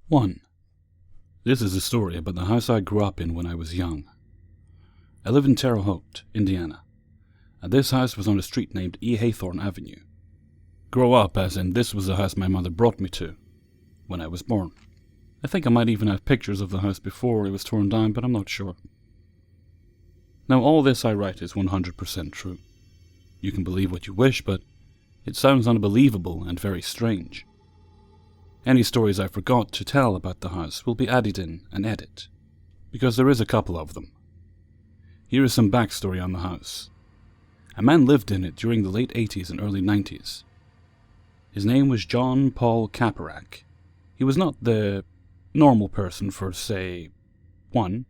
1. This is a story about the house I grew up in when I was young. I live in Terre Haute, Indiana, and this house was on a street named E. Haythorne Avenue. Grow up as in this was the house my mother brought me to when I was born. I think I might even have pictures of the house before it was torn down, but I'm not sure. Now all this I write is 100% true. You can believe what you wish, but it sounds unbelievable and very strange. Any stories I forgot to tell about the house will be added in an edit, because there is a couple of them. Here is some backstory on the house. A man lived in it during the late 80s and early 90s. His name was John Paul Caparak. He was not the normal person for, say, 1,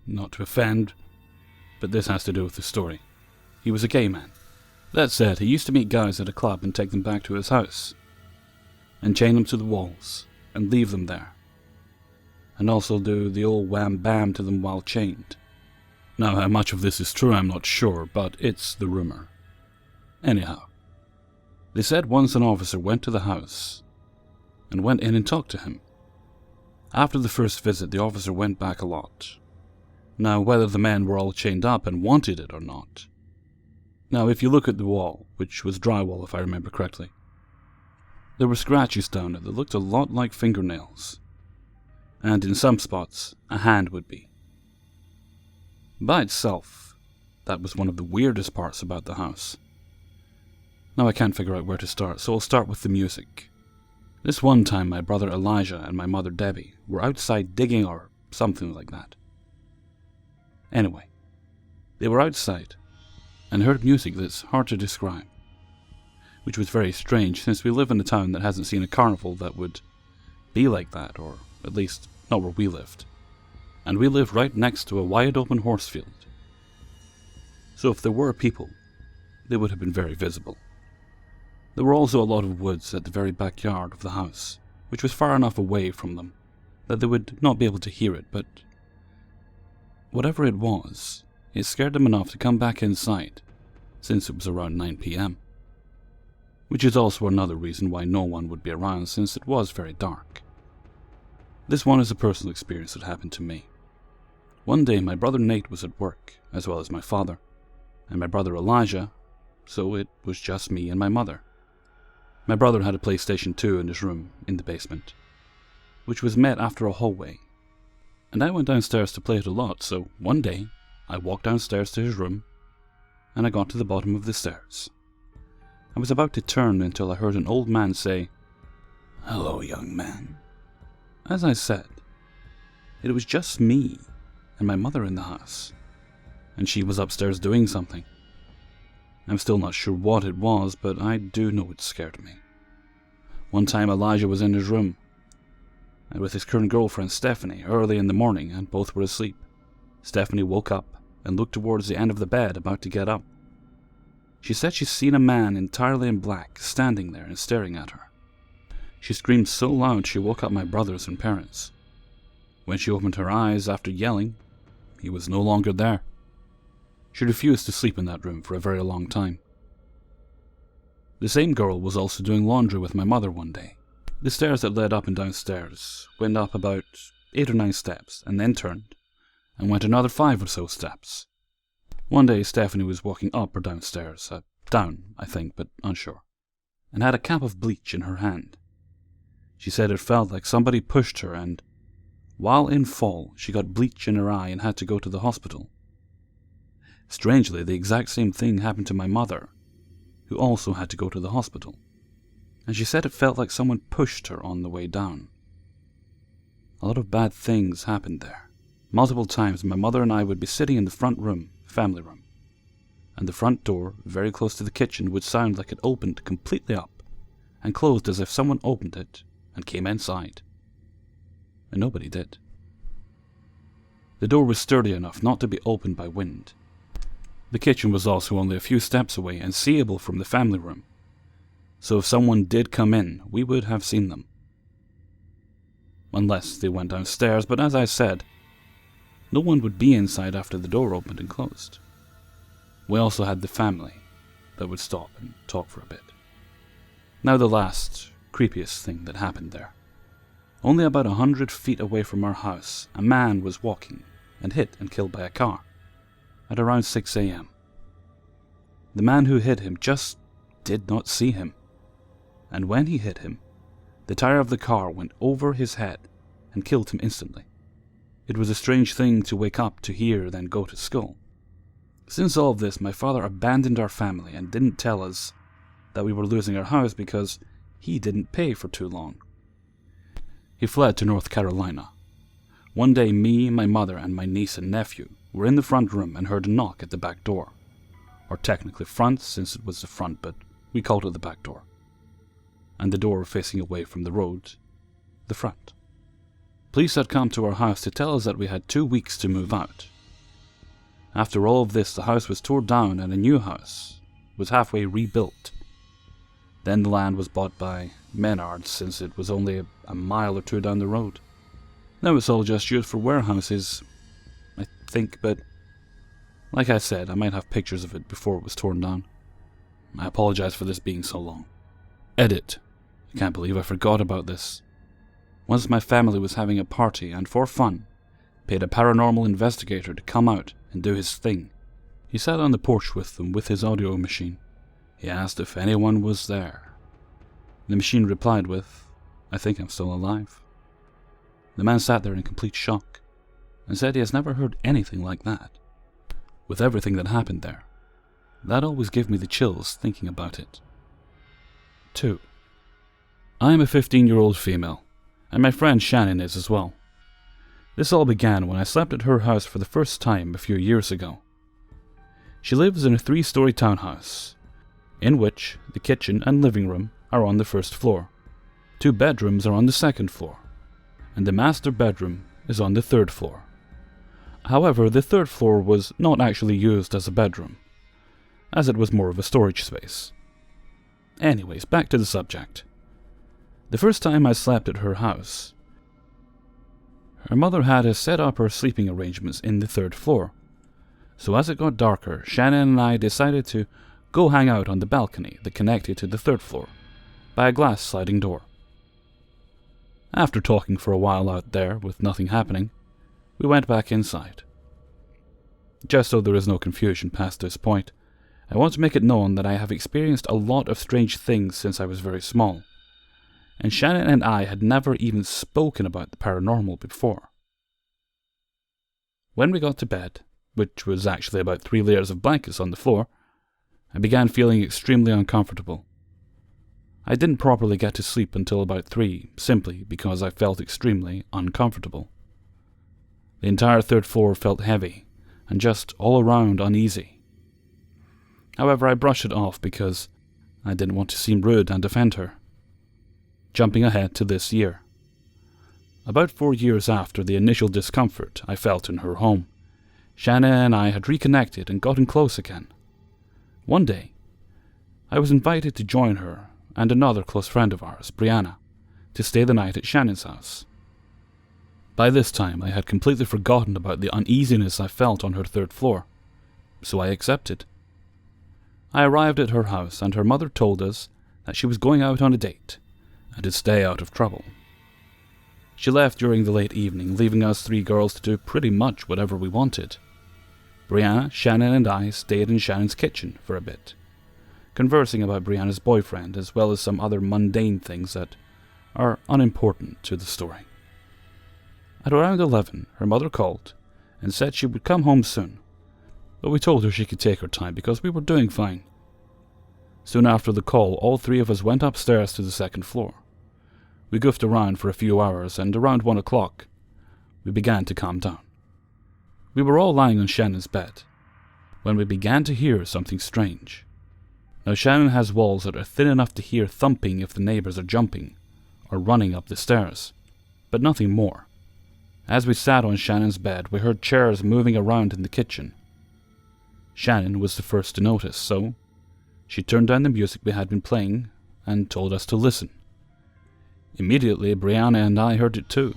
not to offend, but this has to do with the story. He was a gay man. That said, he used to meet guys at a club and take them back to his house, and chain them to the walls, and leave them there, and also do the old wham-bam to them while chained. Now, how much of this is true I'm not sure, but it's the rumor. Anyhow, they said once an officer went to the house, and went in and talked to him. After the first visit, the officer went back a lot. Now, whether the men were all chained up and wanted it or not. Now, if you look at the wall, which was drywall if I remember correctly, there were scratches down it that looked a lot like fingernails, and in some spots, a hand would be. By itself, that was one of the weirdest parts about the house. Now I can't figure out where to start, so I'll start with the music. This one time my brother Elijah and my mother Debbie were outside digging or something like that. Anyway, they were outside and heard music that's hard to describe, which was very strange since we live in a town that hasn't seen a carnival that would be like that, or at least not where we lived. And we lived right next to a wide open horse field. So if there were people, they would have been very visible. There were also a lot of woods at the very backyard of the house, which was far enough away from them that they would not be able to hear it, but whatever it was, it scared them enough to come back inside, since it was around 9 p.m. Which is also another reason why no one would be around, since it was very dark. This one is a personal experience that happened to me. One day my brother Nate was at work, as well as my father, and my brother Elijah, so it was just me and my mother. My brother had a PlayStation 2 in his room in the basement, which was met after a hallway, and I went downstairs to play it a lot, so one day I walked downstairs to his room, and I got to the bottom of the stairs. I was about to turn until I heard an old man say, "Hello, young man." As I said, it was just me and my mother in the house, and she was upstairs doing something. I'm still not sure what it was, but I do know it scared me. One time Elijah was in his room, and with his current girlfriend Stephanie, early in the morning, and both were asleep. Stephanie woke up and looked towards the end of the bed, about to get up. She said she'd seen a man entirely in black standing there and staring at her. She screamed so loud she woke up my brothers and parents. When she opened her eyes after yelling, he was no longer there. She refused to sleep in that room for a very long time. The same girl was also doing laundry with my mother one day. The stairs that led up and downstairs went up about 8 or 9 steps and then turned and went another 5 or so steps. One day Stephanie was walking up or downstairs, down, I think, but unsure, and had a cap of bleach in her hand. She said it felt like somebody pushed her, and while in fall, she got bleach in her eye and had to go to the hospital. Strangely, the exact same thing happened to my mother, who also had to go to the hospital, and she said it felt like someone pushed her on the way down. A lot of bad things happened there. Multiple times my mother and I would be sitting in the front room, family room, and the front door, very close to the kitchen, would sound like it opened completely up and closed as if someone opened it and came inside. And nobody did. The door was sturdy enough not to be opened by wind. The kitchen was also only a few steps away and seeable from the family room, so if someone did come in, we would have seen them. Unless they went downstairs, but as I said, no one would be inside after the door opened and closed. We also had the family that would stop and talk for a bit. Now the last, creepiest thing that happened there. Only about 100 feet away from our house, a man was walking and hit and killed by a car at around 6 a.m. The man who hit him just did not see him, and when he hit him, the tire of the car went over his head and killed him instantly. It was a strange thing to wake up to hear, then go to school. Since all of this, my father abandoned our family and didn't tell us that we were losing our house because he didn't pay for too long. He fled to North Carolina. One day, me, my mother, and my niece and nephew were in the front room and heard a knock at the back door. Or technically front, since it was the front, but we called it the back door. And the door facing away from the road, the front. Police had come to our house to tell us that we had 2 weeks to move out. After all of this, the house was torn down and a new house was halfway rebuilt. Then the land was bought by Menards, since it was only a mile or two down the road. Now it's all just used for warehouses, I think, but like I said, I might have pictures of it before it was torn down. I apologize for this being so long. Edit. I can't believe I forgot about this. Once my family was having a party and for fun, paid a paranormal investigator to come out and do his thing. He sat on the porch with them with his audio machine. He asked if anyone was there. The machine replied with, "I think I'm still alive." The man sat there in complete shock and said he has never heard anything like that. With everything that happened there, that always gave me the chills thinking about it. 2. I am a 15-year-old female, and my friend Shannon is as well. This all began when I slept at her house for the first time a few years ago. She lives in a 3-story townhouse, in which the kitchen and living room are on the first floor. 2 bedrooms are on the second floor, and the master bedroom is on the 3rd floor. However, the 3rd floor was not actually used as a bedroom, as it was more of a storage space. Anyways, back to the subject. The first time I slept at her house, her mother had us set up her sleeping arrangements in the 3rd floor. So as it got darker, Shannon and I decided to go hang out on the balcony that connected to the 3rd floor by a glass sliding door. After talking for a while out there with nothing happening, we went back inside. Just so there is no confusion past this point, I want to make it known that I have experienced a lot of strange things since I was very small, and Shannon and I had never even spoken about the paranormal before. When we got to bed, which was actually about 3 layers of blankets on the floor, I began feeling extremely uncomfortable. I didn't properly get to sleep until about 3, simply because I felt extremely uncomfortable. The entire 3rd floor felt heavy, and just all around uneasy. However, I brushed it off because I didn't want to seem rude and offend her. Jumping ahead to this year. About 4 years after the initial discomfort I felt in her home, Shannon and I had reconnected and gotten close again. One day, I was invited to join her and another close friend of ours, Brianna, to stay the night at Shannon's house. By this time, I had completely forgotten about the uneasiness I felt on her 3rd floor, so I accepted. I arrived at her house and her mother told us that she was going out on a date and to stay out of trouble. She left during the late evening, leaving us 3 girls to do pretty much whatever we wanted. Brianna, Shannon, and I stayed in Shannon's kitchen for a bit, conversing about Brianna's boyfriend as well as some other mundane things that are unimportant to the story. At around 11, her mother called and said she would come home soon, but we told her she could take her time because we were doing fine. Soon after the call, all 3 of us went upstairs to the 2nd floor. We goofed around for a few hours, and around 1 o'clock, we began to calm down. We were all lying on Shannon's bed when we began to hear something strange. Now, Shannon has walls that are thin enough to hear thumping if the neighbors are jumping or running up the stairs, but nothing more. As we sat on Shannon's bed, we heard chairs moving around in the kitchen. Shannon was the first to notice, so she turned down the music we had been playing and told us to listen. Immediately, Brianna and I heard it too.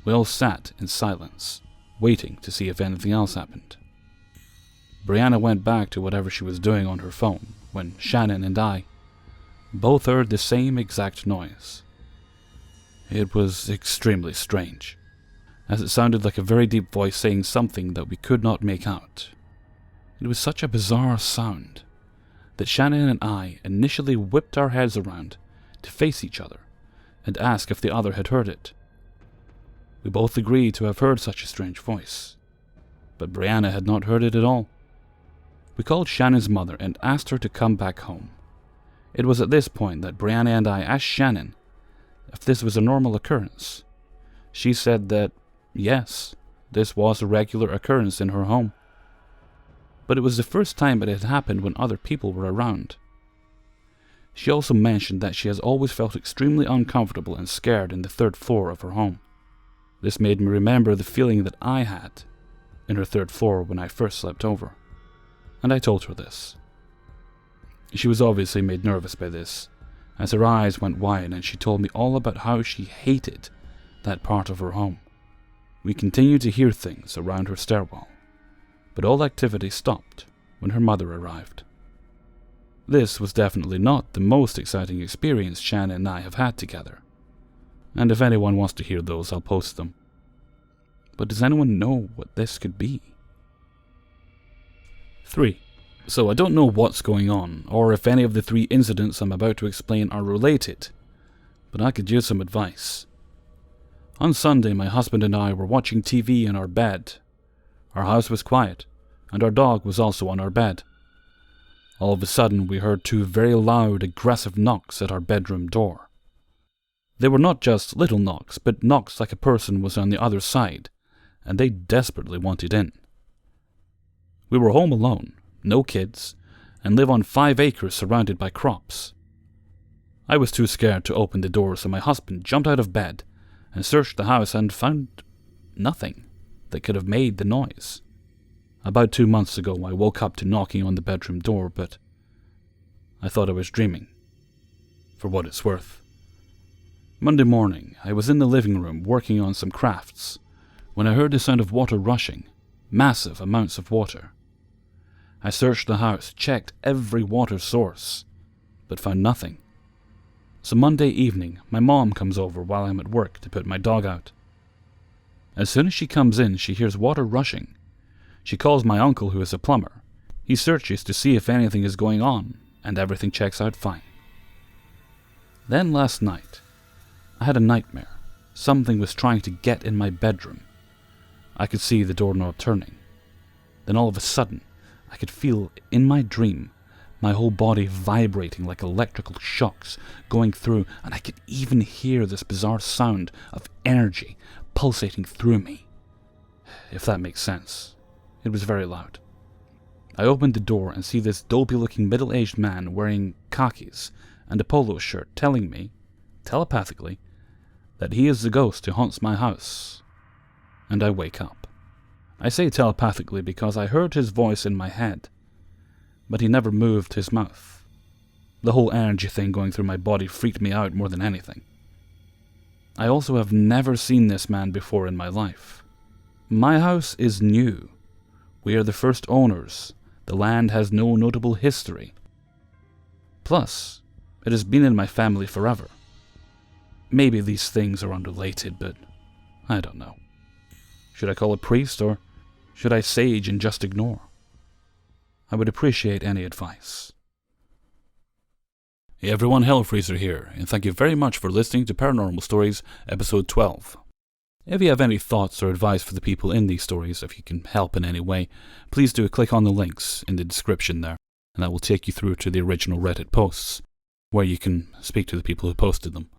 We all sat in silence, waiting to see if anything else happened. Brianna went back to whatever she was doing on her phone when Shannon and I both heard the same exact noise. It was extremely strange, as it sounded like a very deep voice saying something that we could not make out. It was such a bizarre sound that Shannon and I initially whipped our heads around to face each other and ask if the other had heard it. We both agreed to have heard such a strange voice, but Brianna had not heard it at all. We called Shannon's mother and asked her to come back home. It was at this point that Brianna and I asked Shannon if this was a normal occurrence. She said that, yes, this was a regular occurrence in her home. But it was the first time it had happened when other people were around. She also mentioned that she has always felt extremely uncomfortable and scared in the 3rd floor of her home. This made me remember the feeling that I had in her 3rd floor when I first slept over, and I told her this. She was obviously made nervous by this, as her eyes went wide, and she told me all about how she hated that part of her home. We continued to hear things around her stairwell, but all activity stopped when her mother arrived. This was definitely not the most exciting experience Shannon and I have had together, and if anyone wants to hear those, I'll post them. But does anyone know what this could be? 3. So I don't know what's going on, or if any of the 3 incidents I'm about to explain are related, but I could use some advice. On Sunday, my husband and I were watching TV in our bed. Our house was quiet, and our dog was also on our bed. All of a sudden, we heard 2 very loud, aggressive knocks at our bedroom door. They were not just little knocks, but knocks like a person was on the other side, and they desperately wanted in. We were home alone, no kids, and live on 5 acres surrounded by crops. I was too scared to open the door, so my husband jumped out of bed and searched the house and found nothing that could have made the noise. About 2 months ago, I woke up to knocking on the bedroom door, but I thought I was dreaming, for what it's worth. Monday morning, I was in the living room working on some crafts when I heard the sound of water rushing, massive amounts of water. I searched the house, checked every water source, but found nothing. So Monday evening, my mom comes over while I'm at work to put my dog out. As soon as she comes in, she hears water rushing. She calls my uncle, who is a plumber. He searches to see if anything is going on, and everything checks out fine. Then last night, I had a nightmare. Something was trying to get in my bedroom. I could see the doorknob turning. Then all of a sudden, I could feel in my dream my whole body vibrating like electrical shocks going through, and I could even hear this bizarre sound of energy pulsating through me. If that makes sense. It was very loud. I opened the door and see this dopey-looking middle-aged man wearing khakis and a polo shirt telling me, telepathically, that he is the ghost who haunts my house. And I wake up. I say telepathically because I heard his voice in my head, but he never moved his mouth. The whole energy thing going through my body freaked me out more than anything. I also have never seen this man before in my life. My house is new. We are the first owners. The land has no notable history. Plus, it has been in my family forever. Maybe these things are unrelated, but I don't know. Should I call a priest, or should I sage and just ignore? I would appreciate any advice. Hey everyone, Hellfreezer here, and thank you very much for listening to Paranormal Stories, Episode 12. If you have any thoughts or advice for the people in these stories, if you can help in any way, please do click on the links in the description there, and that will take you through to the original Reddit posts, where you can speak to the people who posted them.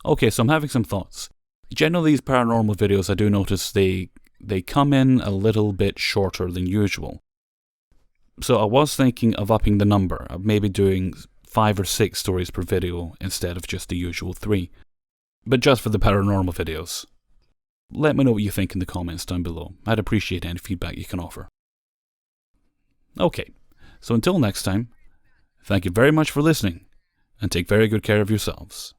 Okay, so I'm having some thoughts. Generally, these paranormal videos, I do notice they come in a little bit shorter than usual. So I was thinking of upping the number, of maybe doing 5 or 6 stories per video instead of just the usual 3. But just for the paranormal videos. Let me know what you think in the comments down below. I'd appreciate any feedback you can offer. Okay, so until next time, thank you very much for listening, and take very good care of yourselves.